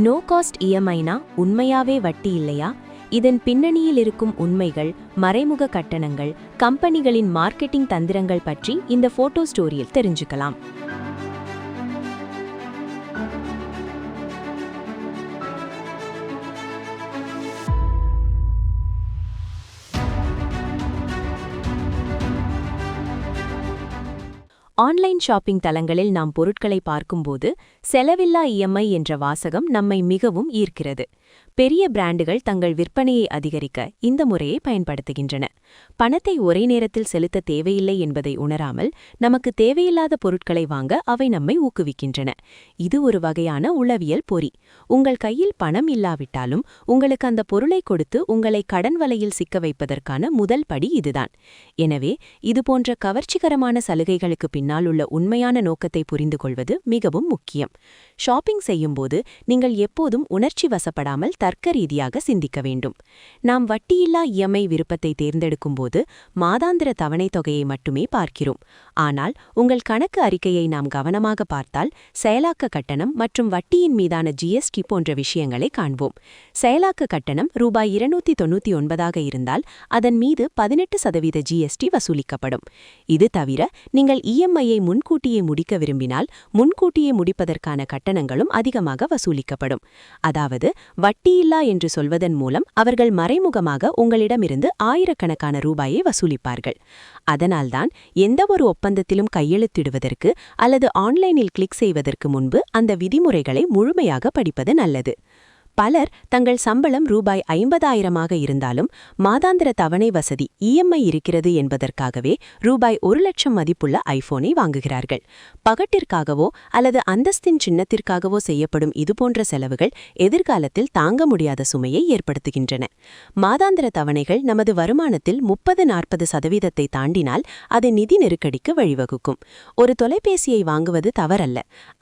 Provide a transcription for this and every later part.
No cost இஎம்ஐனா உண்மையாவே வட்டி இல்லையா? இதன் பின்னணியில் இருக்கும் உண்மைகள், மறைமுக கட்டணங்கள், கம்பெனிகளின் மார்க்கெட்டிங் தந்திரங்கள் பற்றி இந்த போட்டோ ஸ்டோரியில் தெரிஞ்சுக்கலாம். ஆன்லைன் ஷாப்பிங் தளங்களில் நாம் பொருட்களை பார்க்கும்போது செலவில்லா இஎம்ஐ என்ற வாசகம் நம்மை மிகவும் ஈர்க்கிறது. பெரிய பிராண்டுகள் தங்கள் விற்பனையை அதிகரிக்க இந்த முறையை பயன்படுத்துகின்றன. பணத்தை ஒரே நேரத்தில் செலுத்த தேவையில்லை என்பதை உணராமல் நமக்கு தேவையில்லாத பொருட்களை வாங்க அவை நம்மை ஊக்குவிக்கின்றன. இது ஒரு வகையான உளவியல் பொறி. உங்கள் கையில் பணம் இல்லாவிட்டாலும் உங்களுக்கு அந்த பொருளை கொடுத்து உங்களை கடன் வலையில் சிக்க வைப்பதற்கான முதல் படி இதுதான். எனவே இதுபோன்ற கவர்ச்சிகரமான சலுகைகளுக்கு பின்னால் உள்ள உண்மையான நோக்கத்தை புரிந்து கொள்வது மிகவும் முக்கியம். ஷாப்பிங் செய்யும்போது நீங்கள் எப்போதும் உணர்ச்சி வசப்படாமல் தர்க்க ரீதியாக சிந்திக்க வேண்டும். நாம் வட்டியில்லா இஎம்ஐ விருப்பத்தை தேர்ந்தெடுக்கும்போது மாதாந்திர தவணை தொகையை மட்டுமே பார்க்கிறோம். ஆனால் உங்கள் கணக்கு அறிக்கையை நாம் கவனமாக பார்த்தால் செயலாக்க கட்டணம் மற்றும் வட்டியின் மீதான ஜிஎஸ்டி போன்ற விஷயங்களை காண்போம். செயலாக்க கட்டணம் ரூபாய் 299 இருந்தால் அதன் மீது 18% ஜிஎஸ்டி வசூலிக்கப்படும். இது தவிர நீங்கள் இஎம்ஐயை முன்கூட்டியே முடிக்க விரும்பினால் முன்கூட்டியே முடிப்பதற்கான கட்டணங்களும் அதிகமாக வசூலிக்கப்படும். அதாவது வட்டியில்லா என்று சொல்வதன் மூலம் அவர்கள் மறைமுகமாக உங்களிடமிருந்து ஆயிரக்கணக்கான ரூபாயை வசூலிப்பார்கள். அதனால்தான் எந்தவொரு ஒப்பந்தத்திலும் கையெழுத்திடுவதற்கு அல்லது ஆன்லைனில் கிளிக் செய்வதற்கு முன்பு அந்த விதிமுறைகளை முழுமையாக படிப்பது நல்லது. பலர் தங்கள் சம்பளம் ரூபாய் 50,000 இருந்தாலும் மாதாந்திர தவணை வசதி இஎம்ஐ இருக்கிறது என்பதற்காகவே ரூபாய் 1,00,000 மதிப்புள்ள ஐபோனை வாங்குகிறார்கள். பகட்டிற்காகவோ அல்லது அந்தஸ்தின் சின்னத்திற்காகவோ செய்யப்படும் இதுபோன்ற செலவுகள் எதிர்காலத்தில் தாங்க முடியாத சுமையை ஏற்படுத்துகின்றன. மாதாந்திர தவணைகள் நமது வருமானத்தில் 30-40% தாண்டினால் அது நிதி நெருக்கடிக்கு வழிவகுக்கும். ஒரு தொலைபேசியை வாங்குவது தவறல்ல,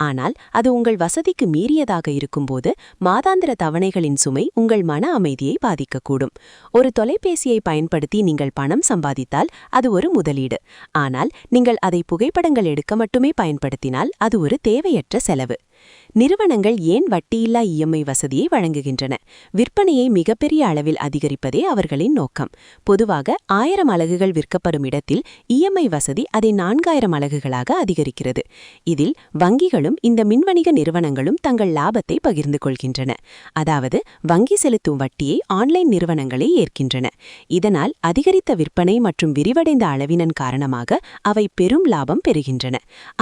ஆனால் அது உங்கள் வசதிக்கு மீறியதாக இருக்கும்போது மாதாந்திர தவணைகளின் சுமை உங்கள் மன அமைதியை பாதிக்கக்கூடும். ஒரு தொலைபேசியை பயன்படுத்தி நீங்கள் பணம் சம்பாதித்தால் அது ஒரு முதலீடு. ஆனால் நீங்கள் அதை புகைப்படங்கள் எடுக்க மட்டுமே பயன்படுத்தினால் அது ஒரு தேவையற்ற செலவு. நிறுவனங்கள் ஏன் வட்டியில்லா இஎம்ஐ வசதியை வழங்குகின்றன? விற்பனையை மிகப்பெரிய அளவில் அதிகரிப்பதே அவர்களின் நோக்கம். பொதுவாக 1000 அலகுகள் விற்கப்படும் இடத்தில் இஎம்ஐ வசதி அதை 4000 அலகுகளாக அதிகரிக்கிறது. இதில் வங்கிகளும் இந்த மின்வணிக நிறுவனங்களும் தங்கள் லாபத்தை பகிர்ந்து கொள்கின்றன. அதாவது வங்கி செலுத்தும் வட்டியை ஆன்லைன் நிறுவனங்களே ஏற்கின்றன. இதனால் அதிகரித்த விற்பனை மற்றும் விரிவடைந்த அளவினன் காரணமாக அவை பெரும் லாபம் பெறுகின்றன.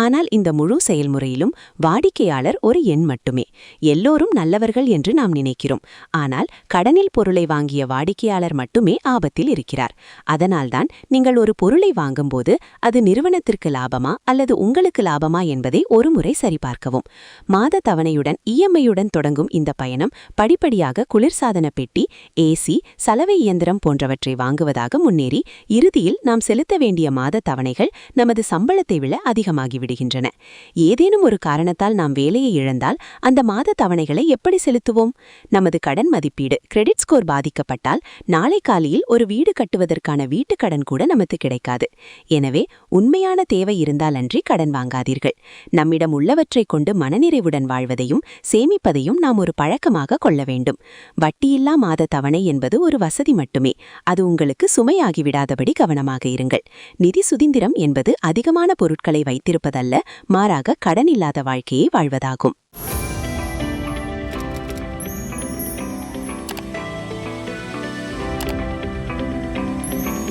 ஆனால் இந்த முழு செயல்முறையிலும் வாடிக்கையாளர் ஒரு எண் மட்டுமே. எல்லோரும் நல்லவர்கள் என்று நாம் நினைக்கிறோம். ஆனால் கடனில் பொருளை வாங்கிய வாடிக்கையாளர் மட்டுமே ஆபத்தில் இருக்கிறார். அதனால்தான் நீங்கள் ஒரு பொருளை வாங்கும்போது அது நிறுவனத்திற்கு லாபமா அல்லது உங்களுக்கு லாபமா என்பதை ஒருமுறை சரிபார்க்கவும். மாத தவணையுடன் இஎம்ஐயுடன் தொடங்கும் இந்த பயணம் படிப்படியாக குளிர்சாதன பெட்டி, ஏசி, சலவை இயந்திரம் போன்றவற்றை வாங்குவதாக முன்னேறி இறுதியில் நாம் செலுத்த வேண்டிய மாத தவணைகள் நமது சம்பளத்தை விட அதிகமாகிவிடுகின்றன. ஏதேனும் ஒரு காரணத்தால் நாம் வேலையை இழந்தால் அந்த மாத தவணைகளை எப்படி செலுத்துவோம்? நமது கடன் மதிப்பீடு, கிரெடிட் ஸ்கோர் பாதிக்கப்பட்டால் நாளை காலையில் ஒரு வீடு கட்டுவதற்கான வீட்டு கடன் கூட நமக்கு கிடைக்காது. எனவே உண்மையான தேவை இருந்தால் அன்றி கடன் வாங்காதீர்கள். நம்மிடம் உள்ளவற்றை கொண்டு மனநிறைவுடன் வாழ்வதையும் சேமிப்பதையும் நாம் ஒரு பழக்கமாக கொள்ள வேண்டும். வட்டியில்லா மாத தவணை என்பது ஒரு வசதி மட்டுமே. அது உங்களுக்கு சுமையாகிவிடாதபடி கவனமாக இருங்கள். நிதி சுதந்திரம் என்பது அதிகமான பொருட்களை வைத்திருப்பதல்ல, மாறாக கடன் இல்லாத வாழ்க்கையை வாழ்வதாகும்.